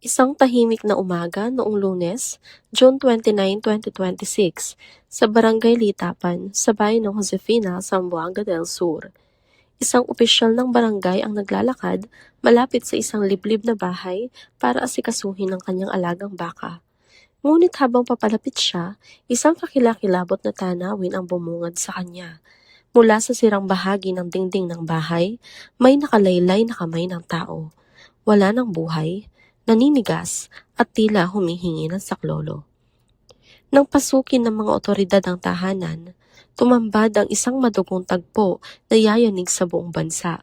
Isang tahimik na umaga noong Lunes, June 29, 2026, sa Barangay Litapan, sa bayan ng Josefina, Zamboanga del Sur. Isang opisyal ng barangay ang naglalakad malapit sa isang liblib na bahay para asikasuhin ang kanyang alagang baka. Ngunit habang papalapit siya, isang kakilakilabot na tanawin ang bumungad sa kanya. Mula sa sirang bahagi ng dingding ng bahay, may nakalaylay na kamay ng tao. Wala ng buhay, naninigas at tila humihingi ng saklolo. Nang pasukin ng mga otoridad ang tahanan, tumambad ang isang madugong tagpo na yayanig sa buong bansa.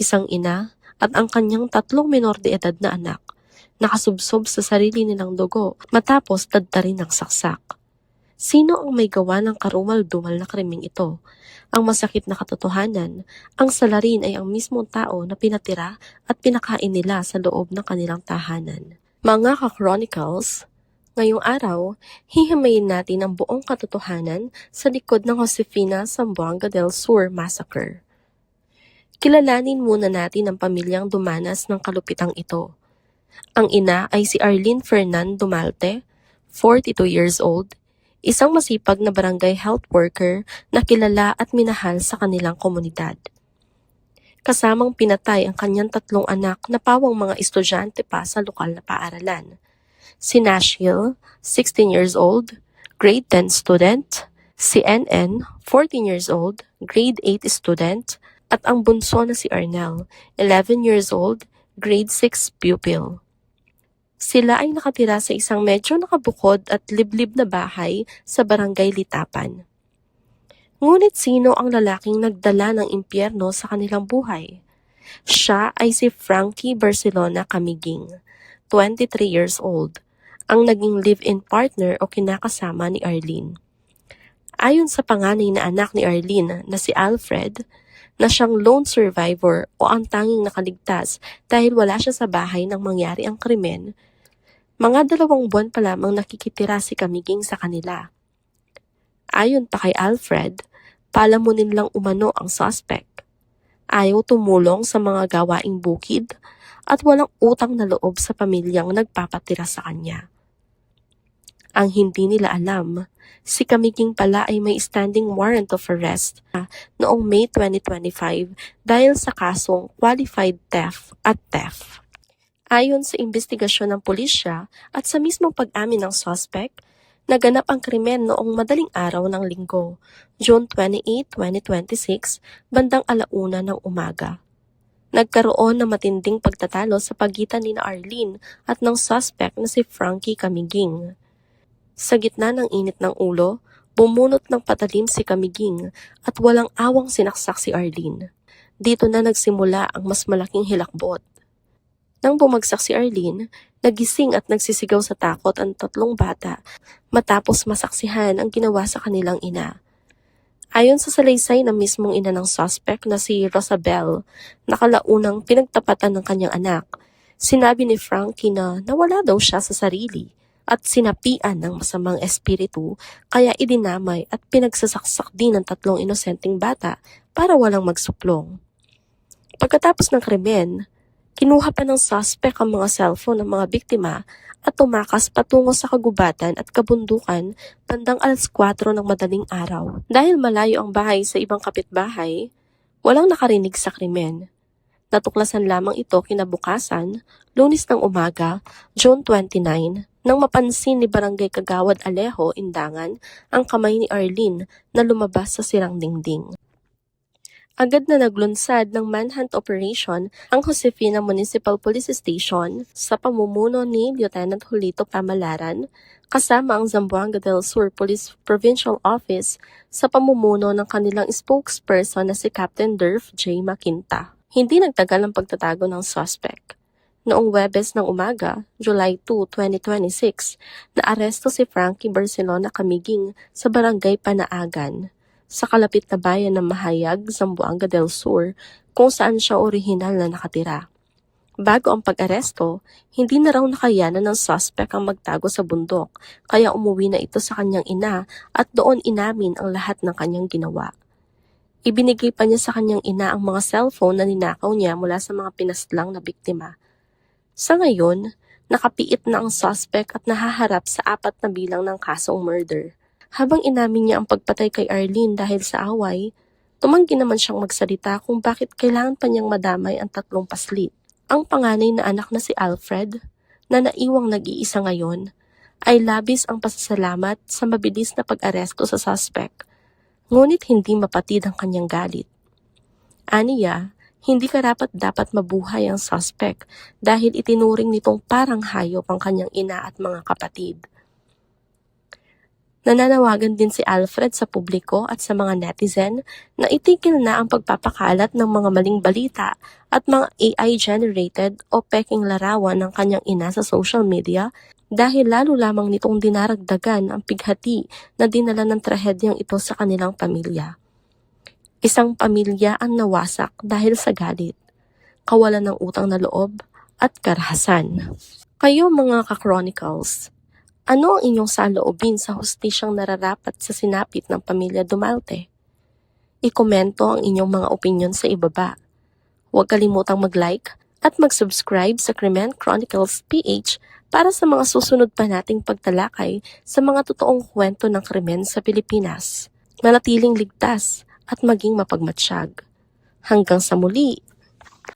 Isang ina at ang kanyang 3 menor de edad na anak, nakasubsob sa sarili nilang dugo matapos tadtarin ng saksak. Sino ang may gawa ng karumal-dumal na krimeng ito? Ang masakit na katotohanan, ang salarin ay ang mismong tao na pinatira at pinakain nila sa loob ng kanilang tahanan. Mga ka-chronicles, ngayong araw, hihimayin natin ang buong katotohanan sa likod ng Josefina Zamboanga del Sur Massacre. Kilalanin muna natin ang pamilyang dumanas ng kalupitang ito. Ang ina ay si Arlene Fernan Dumalte, 42 years old, isang masipag na barangay health worker na kilala at minahal sa kanilang komunidad. Kasamang pinatay ang kanyang 3 anak na pawang mga estudyante pa sa lokal na paaralan. Si Nashil, 16 years old, grade 10 student, si NN, 14 years old, grade 8 student, at ang bunso na si Arnel, 11 years old, grade 6 pupil. Sila ay nakatira sa isang medyo nakabukod at liblib na bahay sa Barangay Litapan. Ngunit sino ang lalaking nagdala ng impyerno sa kanilang buhay? Siya ay si Frankie Barcelona Camiging, 23 years old, ang naging live-in partner o kinakasama ni Arlene. Ayon sa panganay na anak ni Arlene na si Alfred, na siyang lone survivor o ang tanging nakaligtas dahil wala siya sa bahay nang mangyari ang krimen, mga 2 buwan pa lamang nakikitira si Camiging sa kanila. Ayon pa kay Alfred, palamunin lang umano ang suspect. Ayaw tumulong sa mga gawaing bukid at walang utang na loob sa pamilyang nagpapatira sa kanya. Ang hindi nila alam, si Camiging pala ay may standing warrant of arrest noong May 2025 dahil sa kasong qualified theft at theft. Ayon sa investigasyon ng pulisya at sa mismong pag-amin ng suspect, naganap ang krimen noong madaling araw ng Linggo, June 28, 2026, bandang 1:00 ng umaga. Nagkaroon ng matinding pagtatalo sa pagitan ni Arlene at ng suspect na si Frankie Camiging. Sa gitna ng init ng ulo, bumunot ng patalim si Camiging at walang awang sinaksak si Arlene. Dito na nagsimula ang mas malaking hilakbot. Nang bumagsak si Arlene, nagising at nagsisigaw sa takot ang 3 bata matapos masaksihan ang ginawa sa kanilang ina. Ayon sa salaysay ng mismong ina ng suspect na si Rosabel, nakalaunang pinagtapatan ng kanyang anak, sinabi ni Frankie na nawala daw siya sa sarili at sinapian ng masamang espiritu kaya idinamay at pinagsasaksak din ng 3 inosenteng bata para walang magsuplong. Pagkatapos ng krimen, kinuha pa ng suspect ang mga cellphone ng mga biktima at tumakas patungo sa kagubatan at kabundukan bandang 4:00 ng madaling araw. Dahil malayo ang bahay sa ibang kapitbahay, walang nakarinig sa krimen. Natuklasan lamang ito kinabukasan, Lunes ng umaga, June 29, nang mapansin ni Barangay Kagawad Alejo, Indangan, ang kamay ni Arlene na lumabas sa sirang dingding. Agad na naglunsad ng manhunt operation ang Josefina Municipal Police Station sa pamumuno ni Lieutenant Julito Pamalaran kasama ang Zamboanga del Sur Police Provincial Office sa pamumuno ng kanilang spokesperson na si Captain Durf J. Maquinta. Hindi nagtagal ang pagtatago ng suspect. Noong Huwebes ng umaga, July 2, 2026, naaresto si Frankie Barcelona Camiging sa Barangay Panaagan, sa kalapit na bayan ng Mahayag, Zamboanga del Sur, kung saan siya orihinal na nakatira. Bago ang pag-aresto, hindi na raw nakayanan ng suspect ang magtago sa bundok, kaya umuwi na ito sa kanyang ina at doon inamin ang lahat ng kanyang ginawa. Ibinigay pa niya sa kanyang ina ang mga cellphone na ninakaw niya mula sa mga pinaslang na biktima. Sa ngayon, Nakapiit na ang suspect at nahaharap sa 4 na bilang ng kasong murder. Habang inamin niya ang pagpatay kay Arlene dahil sa away, tumanggi naman siyang magsalita kung bakit kailangan pa niyang madamay ang 3 paslit. Ang panganay na anak na si Alfred, na naiwang nag-iisa ngayon, ay labis ang pasasalamat sa mabilis na pag-aresto sa suspect, ngunit hindi mapatid ang kanyang galit. Aniya, hindi karapat-dapat mabuhay ang suspect dahil itinuring nitong parang hayop ang kanyang ina at mga kapatid. Nananawagan din si Alfred sa publiko at sa mga netizen na itigil na ang pagpapakalat ng mga maling balita at mga AI-generated o peking larawan ng kanyang ina sa social media dahil lalo lamang nitong dinaragdagan ang pighati na dinala ng trahedyang ito sa kanilang pamilya. Isang pamilya ang nawasak dahil sa galit, kawalan ng utang na loob at karahasan. Kayo mga ka-Chronicles, ano ang inyong saloobin sa hustisyang nararapat sa sinapit ng pamilya Dumalte? Ikomento ang inyong mga opinyon sa ibaba. Huwag kalimutang mag-like at mag-subscribe sa Krimen Chronicles PH para sa mga susunod pa nating pagtalakay sa mga totoong kwento ng krimen sa Pilipinas. Manatiling ligtas at maging mapagmatsyag. Hanggang sa muli!